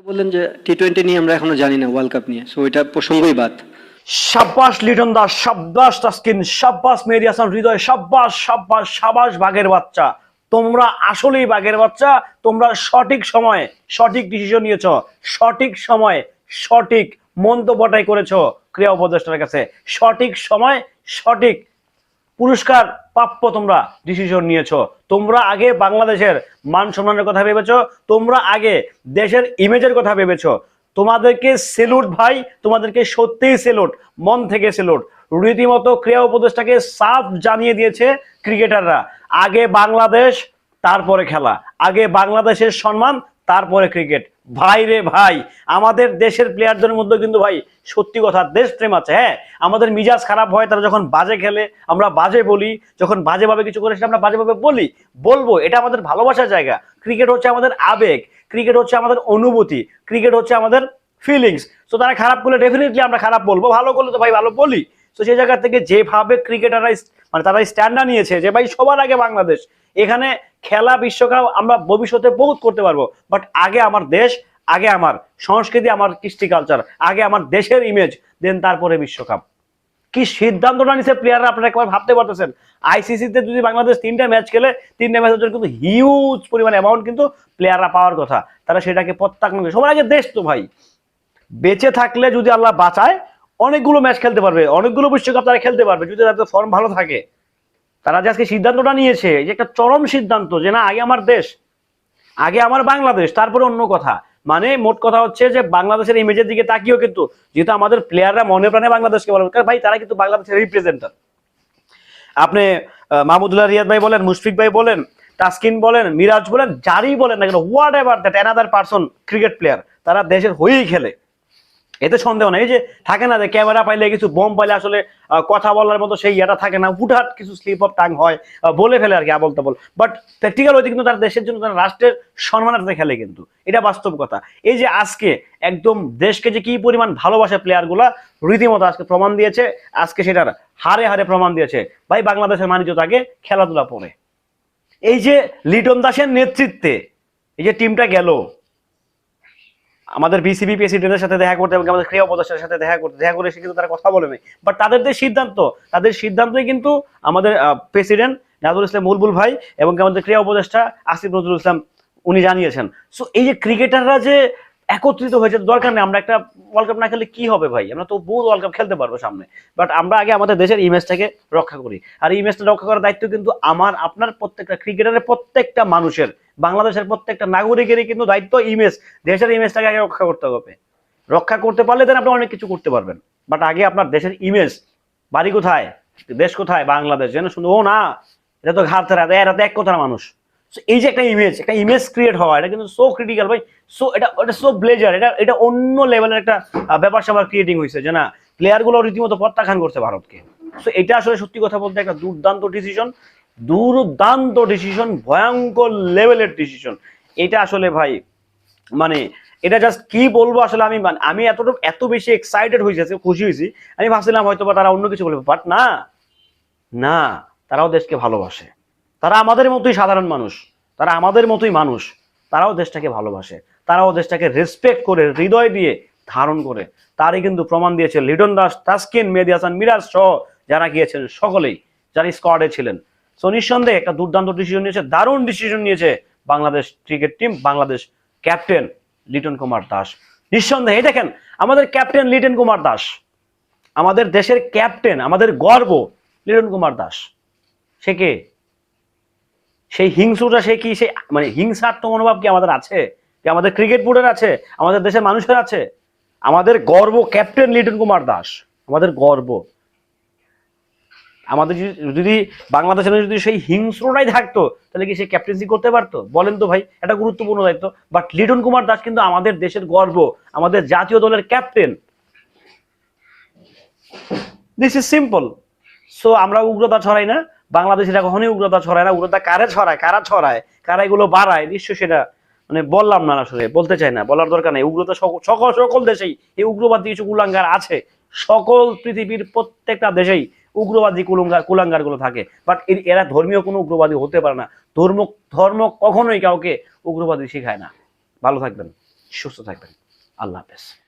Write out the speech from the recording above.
বললেন যে টি-20 নিয়ে আমরা এখনো জানি না, ওয়ার্ল্ড কাপ নিয়ে, সো এটা প্রসঙ্গই বাদ। সাব্বাস লিটন দাস, সাব্বাস তাসকিন, সাব্বাস মেহেদী হাসান হৃদয়, সাব্বাস সাব্বাস সাবাস বাঘের বাচ্চা। তোমরা আসলেই বাঘের বাচ্চা। তোমরা সঠিক সময়ে সঠিক ডিসিশন নিয়েছো, সঠিক সময়ে সঠিক মন্তব্যটাই করেছো ক্রীড়া উপদেষ্টার কাছে। সঠিক সময় সঠিক পুরস্কার প্রাপ্য তোমরা ডিসিশন নিয়েছো। তোমরা আগে বাংলাদেশের মান সম্মানের কথা ভেবেছো, তোমরা আগে দেশের ইমেজের কথা ভেবেছো। তোমাদেরকে সেলুট ভাই, তোমাদেরকে সত্যিই সেলুট, মন থেকে সেলুট। রীতিমতো ক্রীড়া উপদেষ্টাকে সাফ জানিয়ে দিয়েছে ক্রিকেটাররা, আগে বাংলাদেশ তারপরে খেলা, আগে বাংলাদেশের সম্মান তারপরে ক্রিকেট। ভাই রে ভাই, আমাদের দেশের প্লেয়ারদের মধ্যে কিন্তু ভাই সত্যি কথা দেশপ্রেম আছে। হ্যাঁ, আমাদের মিজাজ খারাপ হয়, তারা যখন বাজে খেলে আমরা বাজে বলি, যখন বাজেভাবে কিছু করে সেটা আমরা বাজেভাবে বলবো, এটা আমাদের ভালোবাসার জায়গা। ক্রিকেট হচ্ছে আমাদের আবেগ, ক্রিকেট হচ্ছে আমাদের অনুভূতি, ক্রিকেট হচ্ছে আমাদের ফিলিংস। তো তারা খারাপ করলে ডেফিনেটলি আমরা খারাপ বলবো, ভালো করলে তো ভাই ভালো বলি। তো সেই জায়গা থেকে যেভাবে ক্রিকেটাররা মানে তারা স্ট্যান্ডার্ড নিয়েছে যে ভাই সবার আগে বাংলাদেশ, এখানে খেলা বিশ্বকাপ আমরা ভবিষ্যতে বহুত করতে পারবো, বাট আগে আমার দেশ, আগে আমার সংস্কৃতি, আমার কৃষ্টি কালচার, আগে আমার দেশের ইমেজ, দেন তারপরে বিশ্বকাপ। কি সিদ্ধান্তটা নিছে প্লেয়াররা আপনারা একবার ভাবতে পারতেছেন? আইসিসিতে যদি বাংলাদেশ 3টা ম্যাচ খেলে, 3টা ম্যাচের জন্য কিন্তু হিউজ পরিমাণ অ্যামাউন্ট কিন্তু প্লেয়াররা পাওয়ার কথা, তারা সেটাকে প্রত্যাখ্যান করে। সবার আগে দেশ তো ভাই, বেঁচে থাকলে যদি আল্লাহ বাঁচায় অনেকগুলো ম্যাচ খেলতে পারবে, অনেকগুলো বিশ্বকাপ তারা খেলতে পারবে যদি তাদের ফর্ম ভালো থাকে। তারা যে আজকে সিদ্ধান্তটা নিয়েছে, যে একটা চরম সিদ্ধান্ত, যে না আগে আমার দেশ, আগে আমার বাংলাদেশ তারপরে অন্য কথা। মানে মোট কথা হচ্ছে যে বাংলাদেশের ইমেজের দিকে তাকিয়েও কিন্তু, যেহেতু আমাদের প্লেয়াররা মনে প্রাণে বাংলাদেশকে বলে, কারণ ভাই তারা কিন্তু বাংলাদেশের রিপ্রেজেন্টার। আপনি মাহমুদুল্লাহ রিয়াদ ভাই বলেন, মুশফিক ভাই বলেন, তাসকিন বলেন, মিরাজ বলেন, যারই বলেন না কেন, what ever that another person cricket player, তারা দেশের হয়েই খেলে, এতে সন্দেহ নাই। যে থাকে না যে ক্যামেরা পাইলে কিছু বোম পাইলে আসলে কথা বলার মতো সেই ইয়েটা থাকে না, হুটহাট কিছু স্লিপ অফ টাং হয়, বলে ফেলে আর কি আবল তাবল। বাট প্র্যাকটিক্যাল হইতে কিন্তু তার দেশের জন্য, তার রাষ্ট্রের সম্মানার্থে খেলে, কিন্তু এটা বাস্তব কথা। এই যে আজকে একদম দেশকে যে কি পরিমাণ ভালোবাসে প্লেয়ার গুলা, রীতিমতো আজকে প্রমাণ দিয়েছে, আজকে সেটার হারে হারে প্রমাণ দিয়েছে। ভাই বাংলাদেশের মানিজ্য থাকে খেলাধুলা পরে। এই যে লিটন দাসের নেতৃত্বে এই যে টিমটা গেল আমাদের বিসিবি প্রেসিডেন্টের সাথে দেখা করতে এবং আমাদের ক্রীড়া উপদেষ্টার সাথে দেখা করে সে কিন্তু তারা কথা বলে নাই, বাট তাদের যে সিদ্ধান্ত, তাদের সিদ্ধান্তই কিন্তু আমাদের প্রেসিডেন্ট নাজমুল ইসলাম বুলবুল ভাই এবং আমাদের ক্রীড়া উপদেষ্টা আসিফ নজরুল ইসলাম উনি জানিয়েছেন। সো এই যে ক্রিকেটাররা যে একত্রিত হয়েছে, দরকার নেই আমরা একটা ওয়ার্ল্ড কাপ না খেলে কি হবে ভাই, আমরা তো বহু ওয়ার্ল্ড কাপ খেলতে পারবো সামনে, বাট আমরা আগে আমাদের দেশের ইমেজটাকে রক্ষা করি। আর ইমেজটা রক্ষা করার দায়িত্ব কিন্তু আমার, আপনার, প্রত্যেকটা ক্রিকেটারের, প্রত্যেকটা মানুষের, বাংলাদেশের প্রত্যেকটা নাগরিকেরই কিন্তু দায়িত্ব ইমেজ, দেশের ইমেজটাকে আগে রক্ষা করতে হবে। রক্ষা করতে পারলে দেন আপনি অনেক কিছু করতে পারবেন, বাট আগে আপনার দেশের ইমেজ, বাড়ি কোথায়, দেশ কোথায়, বাংলাদেশ, যেন শুধু ও না এটা তো ঘাট ধরা, এরা তো এক কথার মানুষ। এই যে একটা ইমেজ ক্রিয়েট হওয়া, এটা কিন্তু সো ক্রিটিক্যাল ভাই। সো এটা সো ব্লেজার, এটা অন্য লেভেলের একটা ব্যাপার স্যাপার ক্রিয়েটিং হয়েছে, যে না প্লেয়ার গুলো রীতিমতো প্রত্যাখ্যান করছে ভারতকে। সো এটা আসলে সত্যি কথা বলতে একটা দুর্দান্ত ডিসিশন, ভয়ঙ্কর লেভেলের ডিসিশন। এটা আসলে ভাই মানে এটা জাস্ট কি বলবো আসলে, আমি এত বেশি এক্সাইটেড হয়েছি, খুশি হয়েছি। আমি ভাবছিলাম হয়তো বা তারা অন্য কিছু বলবে, বাট না না, তারাও দেশকে ভালোবাসে, তারা আমাদের মতোই সাধারণ মানুষ, তারা আমাদের মতোই মানুষ, তারাও দেশটাকে ভালোবাসে, তারাও দেশটাকে রেসপেক্ট করে, হৃদয় দিয়ে ধারণ করে। তারই কিন্তু প্রমাণ দিয়েছে লিটন দাস, তাসকিন, মেহেদী হাসান, মিরাজ সহ যারা গিয়েছেন সকলেই, যারা স্কোয়াডে ছিলেন। সো নিঃসন্দেহে একটা দুর্দান্ত ডিসিশন নিয়েছে, দারুণ ডিসিশন নিয়েছে Bangladesh cricket team, Bangladesh captain Liton Kumar Das. নিঃসন্দেহে দেখেন আমাদের ক্যাপ্টেন লিটন কুমার দাস, আমাদের দেশের ক্যাপ্টেন, আমাদের গর্ব লিটন কুমার দাস। সে কে? সেই হিংসুটা সে কি, সে মানে হিংসাত্মক মনোভাব কি আমাদের আছে, কি আমাদের ক্রিকেট বোর্ডের আছে, আমাদের দেশের মানুষের আছে? আমাদের গর্ব ক্যাপ্টেন লিটন কুমার দাস, আমাদের গর্ব। আমাদের যদি বাংলাদেশের যদি সেই হিংস্রটাই থাকতো, তাহলে কি সে ক্যাপ্টেন্সি করতে পারতো? বলেন তো ভাই, এটা গুরুত্বপূর্ণ দায়িত্ব। বাট লিটন কুমার দাস কিন্তু আমাদের দেশের গর্ব, আমাদের জাতীয় দলের captain. This is simple. So আমরা উগ্রতা ছড়াই না, বাংলাদেশিরা কখনোই উগ্রতা ছড়ায় না। উগ্রতা কারা ছড়ায়, কারা এগুলো বাড়ায়, নিশ্চয় সেটা মানে বললাম না, আসলে বলতে চাই না, বলার দরকার নেই। উগ্রতা সকল দেশেই এই উগ্রবাদী কিছু কুলাঙ্গার আছে, সকল পৃথিবীর প্রত্যেকটা দেশেই উগ্রবাদী কুলাঙ্গার গুলো থাকে, বাট এরা ধর্মীয় কোনো উগ্রবাদী হতে পারে না। ধর্ম কখনোই কাউকে উগ্রবাদী শেখায় না। ভালো থাকবেন। সুস্থ থাকবেন। আল্লাহ হাফেজ।